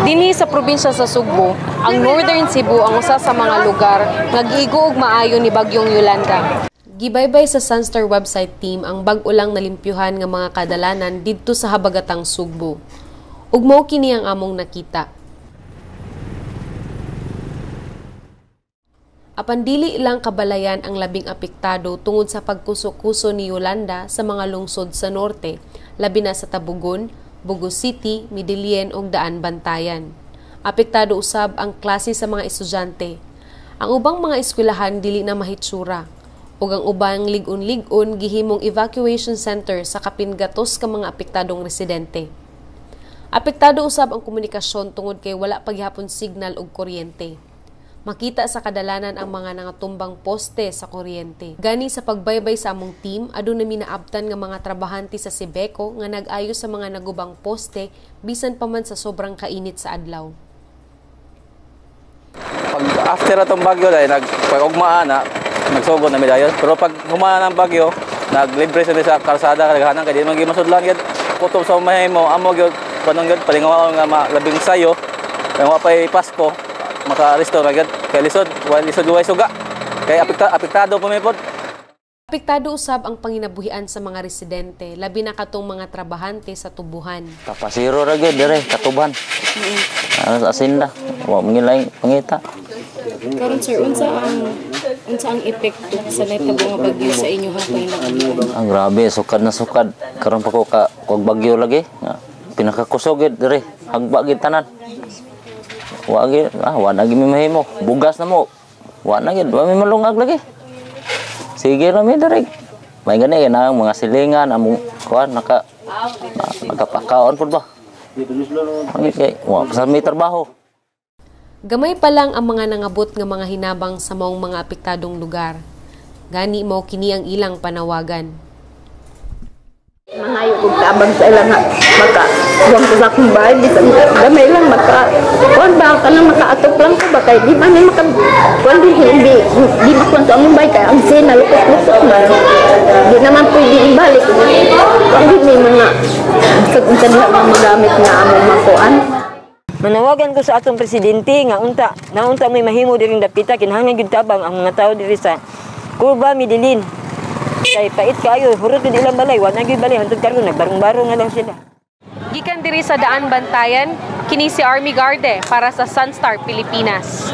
Dinhi sa probinsya sa Sugbo, ang Northern Cebu ang usa sa mga lugar nga giigo og maayo ni bagyong Yolanda. Gibaybay sa Sunstar website team ang bag-o lang nalimpyuhan nga mga kadalanan didto sa habagatang Sugbo. Ug mao kini ang among nakita. Apan dili lang kabalayan ang labing apektado tungod sa pagkuso-kuso ni Yolanda sa mga lungsod sa norte, labi na sa Tabugon, Bugos City, Midilien ug Daan Bantayan. Apektado usab ang klase sa mga estudyante. Ang ubang mga eskwelahan dili na mahitsura ug ang ubang lig-on gihimong evacuation center sa kapin gatos ka mga apektadong residente. Apektado usab ang komunikasyon tungod kay wala paghapon signal ug kuryente. Makita sa kadalanan ang mga nangatumbang poste sa kuryente. Gani sa pagbaybay sa among team, aduna mi naabtan nga mga trabahante sa Sibeco nga nag-ayo sa mga nagubang poste bisan pa man sa sobrang kainit sa adlaw. Pag after atong bagyo dai pag-ugmaan na nagsugod na mi dayon. Pero pag humana ng bagyo, naglibre sa kalsada kaghanan kay di man gimasudlan gid kutob sa mahimo amo gyud panong gyud palingaw nga labing sayo. Kay wa pay Pasko maka-restore agad kay lisod luway suga kay apektado pa may pod. Apektado usab ang panginabuhian sa mga residente labi na katong mga trabahante sa tubuhan. Kapasiro ra gyud dire katuban. Asinda wa mangilay pangita. Karon sir, unsa ang epekto sa nahitabo nga bagyo sa inyo hapon lang? Ang grabe sukad na sukad karon pa ko kag bagyo lagi. Pinakakusog gid dire hagba gid tanan. Wa na gid mi mahimo. Bugas na mo. Wa na gid, wa mi malungag lagi. Sige ra mi direk. May gani na mga silingan among kuan nakapakaon pud ba. Okay, wa sa may trabaho. Gamay pa lang ang mga nangabot nga mga hinabang sa maong mga apektadong lugar. Gani mao kini ang ilang panawagan. Mangayo kong tabang sa ilang maka huwag ko sa akong bahay bisan gamay lang maka kuwan ba ka na makaatop lang ko ba kay di ba may maka kuwan di ba kuwan sa among bahay kay ang sina lukot-lukot ba di naman pwede ibalik ang di may mga sa diha mga magamit na among makuan. Manawagan ko sa atong presidente nga naunta may mahimo diring dapita kinahanglan gyud tabang ang mga tawo diri sa Curva Midilin. Kay pait kayo, hurot din ilang balay, wala gyud balay hantod karon nagbarong-barong na lang sila. Gikan diri sa Daan Bantayan, kini si Army Garde para sa Sunstar Pilipinas.